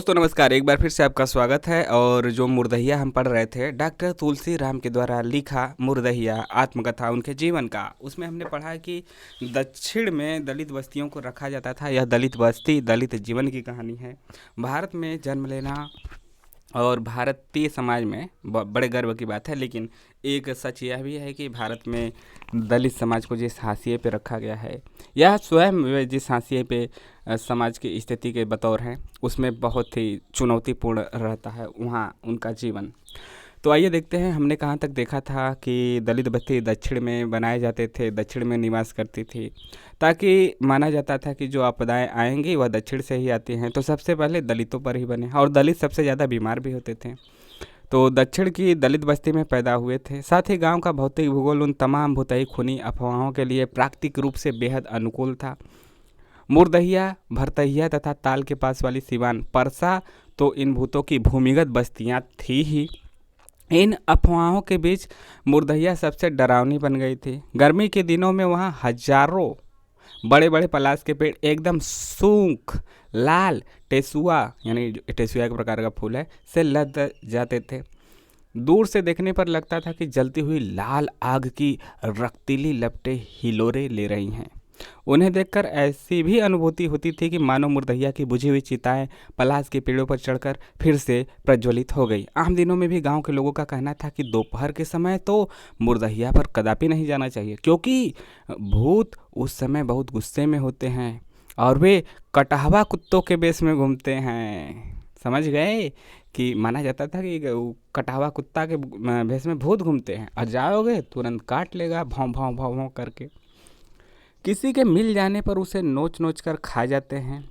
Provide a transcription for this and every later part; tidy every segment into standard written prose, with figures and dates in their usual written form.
दोस्तों नमस्कार, एक बार फिर से आपका स्वागत है। और जो मुर्दहिया हम पढ़ रहे थे डॉक्टर तुलसी राम के द्वारा लिखा मुर्दहिया आत्मकथा उनके जीवन का, उसमें हमने पढ़ा कि दक्षिण में दलित बस्तियों को रखा जाता था। यह दलित बस्ती दलित जीवन की कहानी है। भारत में जन्म लेना और भारतीय समाज में बड़े गर्व की बात है, लेकिन एक सच यह भी है कि भारत में दलित समाज को जिस हाशिए पे रखा गया है, यह स्वयं वे जिस हाशिए पे समाज की स्थिति के बतौर हैं, उसमें बहुत ही चुनौतीपूर्ण रहता है वहाँ उनका जीवन। तो आइए देखते हैं हमने कहाँ तक देखा था कि दलित बस्ती दक्षिण में बनाए जाते थे, दक्षिण में निवास करती थी, ताकि माना जाता था कि जो आपदाएं आएंगी वह दक्षिण से ही आती हैं, तो सबसे पहले दलितों पर ही बने और दलित सबसे ज़्यादा बीमार भी होते थे। तो दक्षिण की दलित बस्ती में पैदा हुए थे। साथ ही गांव का भौतिक भूगोल उन तमाम भूतई खूनी अफवाहों के लिए प्राकृतिक रूप से बेहद अनुकूल था। मुर्दहिया, भरतहिया तथा ताल के पास वाली सिवान परसा तो इन भूतों की भूमिगत बस्तियां थी ही। इन अफवाहों के बीच मुर्दहिया सबसे डरावनी बन गई थी। गर्मी के दिनों में वहाँ हजारों बड़े बड़े पलाश के पेड़ एकदम सूख लाल टेसुआ, यानी टेसुआ एक प्रकार का फूल है, से लद जाते थे। दूर से देखने पर लगता था कि जलती हुई लाल आग की रक्तीली लपटें हिलोरे ले रही हैं। उन्हें देखकर ऐसी भी अनुभूति होती थी कि मानो मुर्दहिया की बुझी हुई चिताएं पलाश के पेड़ों पर चढ़कर फिर से प्रज्वलित हो गई। आम दिनों में भी गांव के लोगों का कहना था कि दोपहर के समय तो मुर्दहिया पर कदापि नहीं जाना चाहिए, क्योंकि भूत उस समय बहुत गुस्से में होते हैं और वे कटहवा कुत्तों के बेस में घूमते हैं। समझ गए कि माना जाता था कि कटहवा कुत्ता के भेष में भूत घूमते हैं और जाओगे तुरंत काट लेगा भौं भौं भौं भौं करके। किसी के मिल जाने पर उसे नोच नोच कर खा जाते हैं।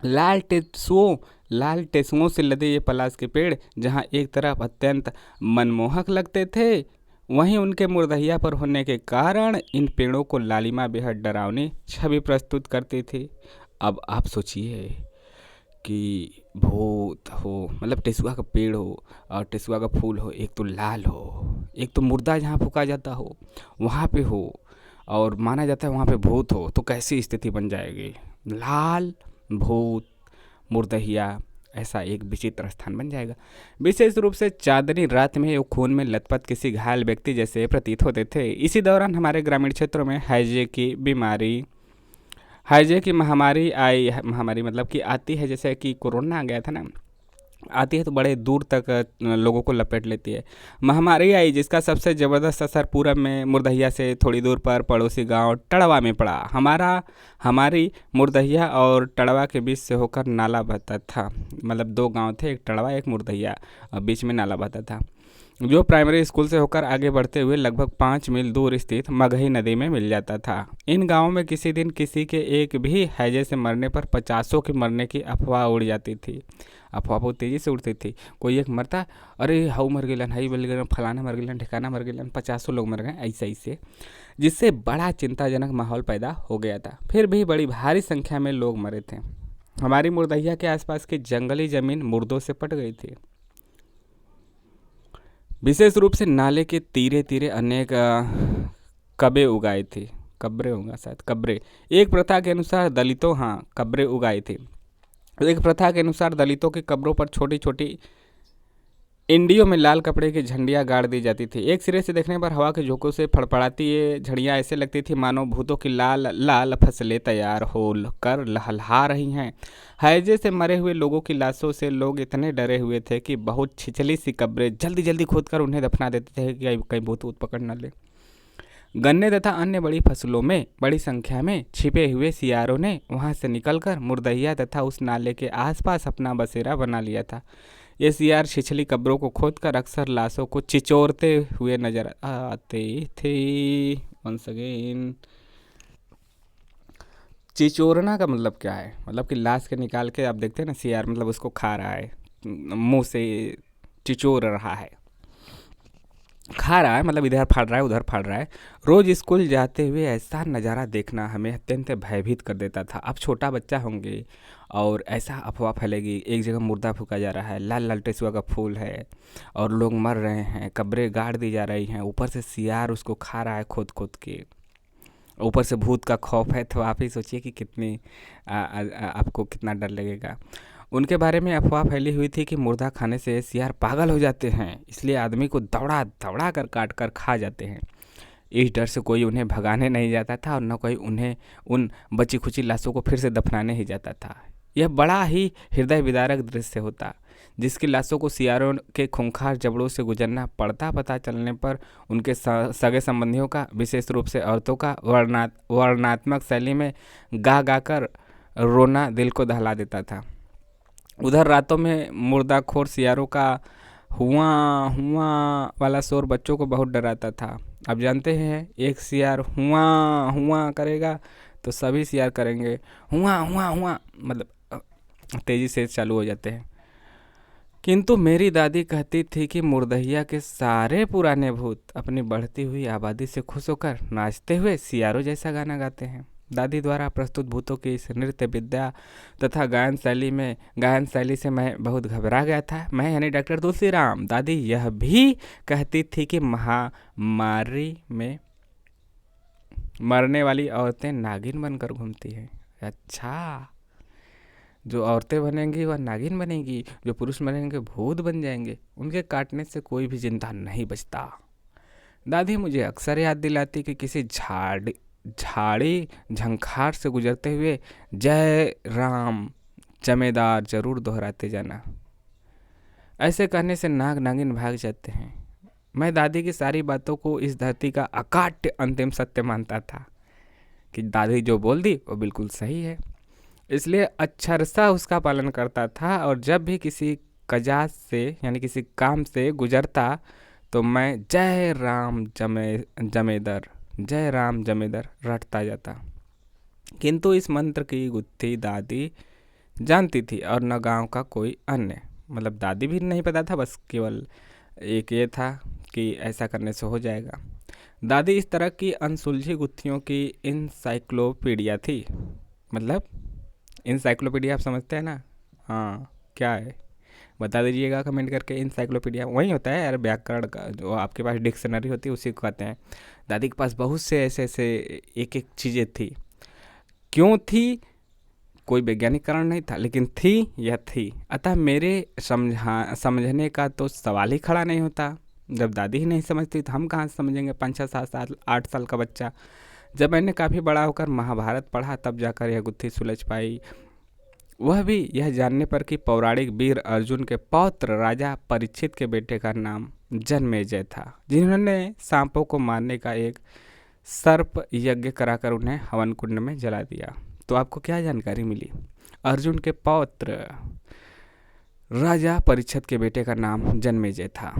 लाल टेसुओं से लदे ये पलाश के पेड़ जहाँ एक तरफ अत्यंत मनमोहक लगते थे, वहीं उनके मुर्दहिया पर होने के कारण इन पेड़ों को लालिमा बेहद डरावनी छवि प्रस्तुत करती थी। अब आप सोचिए कि भूत हो, मतलब टेसुआ का पेड़ हो और टेसुआ का फूल हो, एक तो लाल हो, एक तो मुर्दा जहाँ फूका जाता हो वहाँ पे हो, और माना जाता है वहाँ पे भूत हो, तो कैसी स्थिति बन जाएगी। लाल भूत मुर्दहिया, ऐसा एक विचित्र स्थान बन जाएगा। विशेष रूप से चांदनी रात में वो खून में लथपथ किसी घायल व्यक्ति जैसे प्रतीत होते थे। इसी दौरान हमारे ग्रामीण क्षेत्रों में हैजे की महामारी आई। महामारी मतलब कि आती है, जैसे कि कोरोना आ गया था ना, आती है तो बड़े दूर तक लोगों को लपेट लेती है। महामारी आई जिसका सबसे ज़बरदस्त असर पूरब में मुर्दहिया से थोड़ी दूर पर पड़ोसी गांव टड़वा में पड़ा। हमारी मुर्दहिया और टड़वा के बीच से होकर नाला बहता था। मतलब दो गांव थे, एक टड़वा एक मुर्दहिया, और बीच में नाला बहता था, जो प्राइमरी स्कूल से होकर आगे बढ़ते हुए लगभग 5 मील दूर स्थित मगही नदी में मिल जाता था। इन गांवों में किसी दिन किसी के एक भी हैजे से मरने पर 50 के मरने की अफवाह उड़ जाती थी। अफवाह बहुत तेज़ी से उड़ती थी। कोई एक मरता, अरे हाउ मर गलन, हाई मर गलन, फलाना मर गलन, ठिकाना मर गलन, 50 लोग मर गए, ऐसे ऐसे, जिससे बड़ा चिंताजनक माहौल पैदा हो गया था। फिर भी बड़ी भारी संख्या में लोग मरे थे। हमारी मुर्दहिया के आसपास की जंगली जमीन मुर्दों से पट गई थी। विशेष रूप से नाले के तीरे तीरे अनेक कब्रें उगाई थी। कब्रें होगा शायद, कब्रें। एक प्रथा के अनुसार दलितों, हाँ, कब्रें उगाई थी। एक प्रथा के अनुसार दलितों की कब्रों पर छोटी छोटी इंडियों में लाल कपड़े की झंडियां गाड़ दी जाती थी। एक सिरे से देखने पर हवा के झोंकों से फड़फड़ाती ये झड़ियाँ ऐसे लगती थी मानो भूतों की लाल लाल फसलें तैयार हो कर लहलहा रही हैं। हैजे से मरे हुए लोगों की लाशों से लोग इतने डरे हुए थे कि बहुत छिछली सी कब्रें जल्दी जल्दी खोद कर उन्हें दफना देते थे कि कहीं भूत वूत पकड़ न ले। गन्ने तथा अन्य बड़ी फसलों में बड़ी संख्या में छिपे हुए सियारों ने वहां से निकलकर मुर्दहिया तथा उस नाले के आसपास अपना बसेरा बना लिया था। ये सियार छिछली कब्रों को खोदकर अक्सर लाशों को चिचोरते हुए नजर आते थे। वंस अगेन, चिचोरना का मतलब क्या है? मतलब कि लाश के निकाल के आप देखते हैं ना, सियार मतलब उसको खा रहा है, मुंह से चिचोर रहा है, खा रहा है, मतलब इधर फाड़ रहा है उधर फाड़ रहा है। रोज स्कूल जाते हुए ऐसा नज़ारा देखना हमें अत्यंत भयभीत कर देता था। अब छोटा बच्चा होंगे और ऐसा अफवाह फैलेगी, एक जगह मुर्दा फूका जा रहा है, लाल लाल टेसुआ का फूल है और लोग मर रहे हैं, कब्रें गाड़ दी जा रही हैं, ऊपर से सियार उसको खा रहा है खोद खोद के, ऊपर से भूत का खौफ है, तो आप ही सोचिए कि कितनी आपको कितना डर लगेगा। उनके बारे में अफवाह फैली हुई थी कि मुर्दा खाने से सियार पागल हो जाते हैं, इसलिए आदमी को दौड़ा दौड़ा कर काट कर खा जाते हैं। इस डर से कोई उन्हें भगाने नहीं जाता था और न कोई उन्हें उन बची खुची लाशों को फिर से दफनाने ही जाता था। यह बड़ा ही हृदय विदारक दृश्य होता, जिसकी लाशों को सियारों के खूंखार जबड़ों से गुजरना पड़ता। पता चलने पर उनके सगे संबंधियों का, विशेष रूप से औरतों का वर्णनात्मक शैली में गा गा कर रोना दिल को दहला देता था। उधर रातों में मुर्दाखोर सियारों का हुआ हुआ वाला शोर बच्चों को बहुत डराता था। अब जानते हैं, एक सियार हुआ हुआ करेगा तो सभी सियार करेंगे हुआ हुआ हुआ, मतलब तेजी से चालू हो जाते हैं। किंतु मेरी दादी कहती थी कि मुर्दहिया के सारे पुराने भूत अपनी बढ़ती हुई आबादी से खुश होकर नाचते हुए सियारों जैसा गाना गाते हैं। दादी द्वारा प्रस्तुत भूतों की इस नृत्य विद्या तथा गायन शैली से मैं बहुत घबरा गया था। मैं यानी डॉक्टर तुलसीराम। दादी यह भी कहती थी कि महामारी में मरने वाली औरतें नागिन बनकर घूमती हैं। अच्छा, जो औरतें बनेंगी वह नागिन बनेंगी, जो पुरुष बनेंगे भूत बन जाएंगे। उनके काटने से कोई भी जिंदा नहीं बचता। दादी मुझे अक्सर याद दिलाती कि किसी झाड़ी झंखार से गुजरते हुए जय राम जमेदार जरूर दोहराते जाना। ऐसे करने से नाग नागिन भाग जाते हैं। मैं दादी की सारी बातों को इस धरती का अकाट्य अंतिम सत्य मानता था कि दादी जो बोल दी वो बिल्कुल सही है, इसलिए अक्षरशः उसका पालन करता था। और जब भी किसी कजात से यानी किसी काम से गुजरता तो मैं जय राम जमेदर रटता जाता। किंतु इस मंत्र की गुत्थी दादी जानती थी और न गांव का कोई अन्य, मतलब दादी भी नहीं पता था, बस केवल एक ये था कि ऐसा करने से हो जाएगा। दादी इस तरह की अनसुलझी गुत्थियों की इंसाइक्लोपीडिया थी। मतलब इंसाइक्लोपीडिया आप समझते हैं ना? हाँ, क्या है बता दीजिएगा कमेंट करके। इंसाइक्लोपीडिया वही होता है यार, व्याकरण का, जो आपके पास डिक्शनरी होती है उसी को कहते हैं। दादी के पास बहुत से ऐसे एक एक चीज़ें थी। क्यों थी, कोई वैज्ञानिक कारण नहीं था, लेकिन थी यह थी। अतः मेरे समझने का तो सवाल ही खड़ा नहीं होता। जब दादी ही नहीं समझती तो हम कहाँ से समझेंगे? 5 6 7 7 8 साल का बच्चा। जब मैंने काफ़ी बड़ा होकर महाभारत पढ़ा तब जाकर यह गुत्थी सुलझ पाई, वह भी यह जानने पर कि पौराणिक वीर अर्जुन के पौत्र राजा परीक्षित के बेटे का नाम जन्मेजय था, जिन्होंने सांपों को मारने का एक सर्प यज्ञ कराकर उन्हें हवन कुंड में जला दिया। तो आपको क्या जानकारी मिली? अर्जुन के पौत्र राजा परीक्षित के बेटे का नाम जन्मेजय था,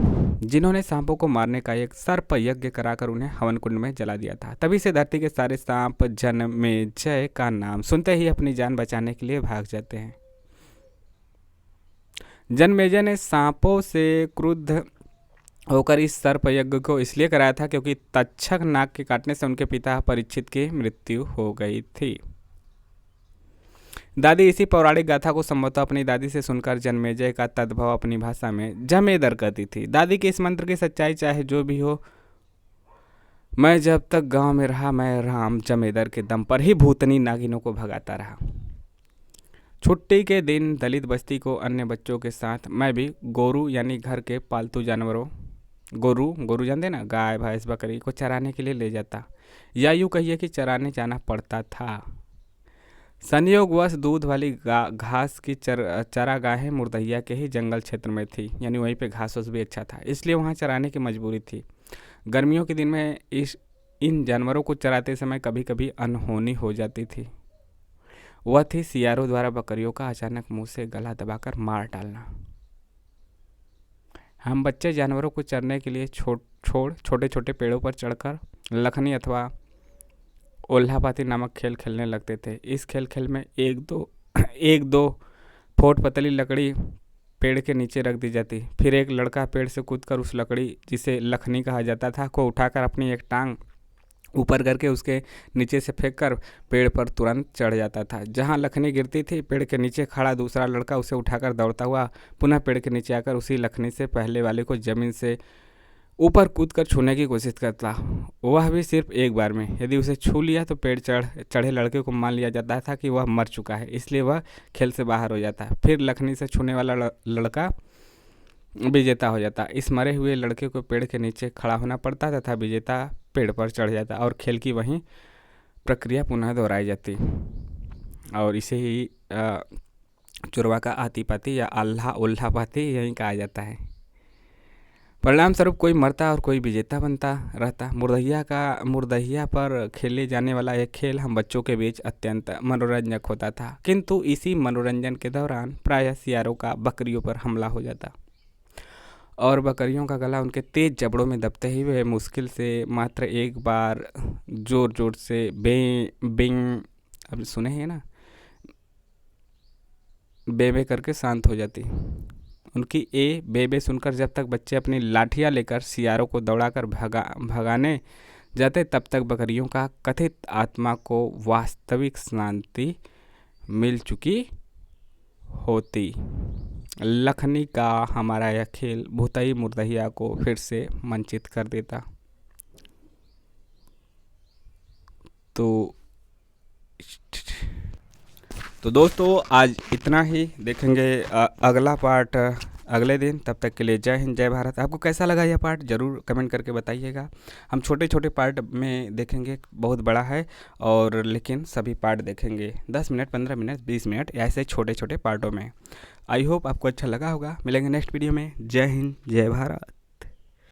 जिन्होंने सांपों को मारने का एक सर्प यज्ञ कराकर उन्हें हवन कुंड में जला दिया था। तभी से धरती के सारे सांप जन्मेजय का नाम सुनते ही अपनी जान बचाने के लिए भाग जाते हैं। जन्मेजय ने सांपों से क्रुद्ध होकर इस सर्प यज्ञ को इसलिए कराया था क्योंकि तक्षक नाग के काटने से उनके पिता परीक्षित की मृत्यु हो गई थी। दादी इसी पौराणिक गाथा को संभवतः अपनी दादी से सुनकर जन्मेजय का तद्भव अपनी भाषा में जमेदर कहती थी। दादी के इस मंत्र की सच्चाई चाहे जो भी हो, मैं जब तक गांव में रहा मैं राम जमेदर के दम पर ही भूतनी नागिनों को भगाता रहा। छुट्टी के दिन दलित बस्ती को अन्य बच्चों के साथ मैं भी गोरू यानी घर के पालतू जानवरों, गोरू जानते ना, गाय भैंस बकरी को चराने के लिए ले जाता, या यूँ कहिए कि चराने जाना पड़ता था। संयोगवश दूध वाली घास की चरागाहें मुर्दहिया के ही जंगल क्षेत्र में थी, यानी वहीं पे घास भी अच्छा था, इसलिए वहाँ चराने की मजबूरी थी। गर्मियों के दिन में इन जानवरों को चराते समय कभी कभी अनहोनी हो जाती थी। वह थी सियारों द्वारा बकरियों का अचानक मुंह से गला दबाकर मार डालना। हम बच्चे जानवरों को चरने के लिए छोटे छोटे पेड़ों पर चढ़कर लखनी अथवा ओल्हापाती नामक खेल खेलने लगते थे। इस खेल में एक दो फुट पतली लकड़ी पेड़ के नीचे रख दी जाती, फिर एक लड़का पेड़ से कूदकर उस लकड़ी, जिसे लखनी कहा जाता था, को उठाकर अपनी एक टांग ऊपर करके उसके नीचे से फेंककर पेड़ पर तुरंत चढ़ जाता था। जहां लखनी गिरती थी, पेड़ के नीचे खड़ा दूसरा लड़का उसे उठाकर दौड़ता हुआ पुनः पेड़ के नीचे आकर उसी लखनी से पहले वाले को जमीन से ऊपर कूदकर छूने की कोशिश करता, वह भी सिर्फ एक बार में। यदि उसे छू लिया तो पेड़ चढ़े लड़के को मान लिया जाता था कि वह मर चुका है, इसलिए वह खेल से बाहर हो जाता। फिर लखनी से छूने वाला लड़का विजेता हो जाता। इस मरे हुए लड़के को पेड़ के नीचे खड़ा होना पड़ता तथा विजेता पेड़ पर चढ़ जाता और खेल की वही प्रक्रिया पुनः दोहराई जाती। और इसे ही चुरवा का आती पाती या अल्लाह उल्हा पाती यही कहा जाता है। परिणाम स्वरूप कोई मरता और कोई विजेता बनता रहता। मुरदहिया पर खेले जाने वाला यह खेल हम बच्चों के बीच अत्यंत मनोरंजक होता था, किंतु इसी मनोरंजन के दौरान प्रायः सियारों का बकरियों पर हमला हो जाता और बकरियों का गला उनके तेज जबड़ों में दबते ही वे मुश्किल से मात्र एक बार जोर जोर से बे बिंग, अब सुने हैं ना, बे करके शांत हो जाती। उनकी बे सुनकर जब तक बच्चे अपनी लाठियां लेकर सियारों को दौड़ाकर भगाने जाते, तब तक बकरियों का कथित आत्मा को वास्तविक शांति मिल चुकी होती। लखनी का हमारा यह खेल भूतई मुरदहिया को फिर से मंचित कर देता। तो दोस्तों आज इतना ही, देखेंगे अगला पार्ट अगले दिन। तब तक के लिए जय हिंद जय भारत। आपको कैसा लगा यह पार्ट ज़रूर कमेंट करके बताइएगा। हम छोटे छोटे पार्ट में देखेंगे, बहुत बड़ा है और लेकिन सभी पार्ट देखेंगे 10 मिनट 15 मिनट 20 मिनट ऐसे छोटे छोटे पार्टों में। आई होप आपको अच्छा लगा होगा। मिलेंगे नेक्स्ट वीडियो में। जय हिंद जय भारत।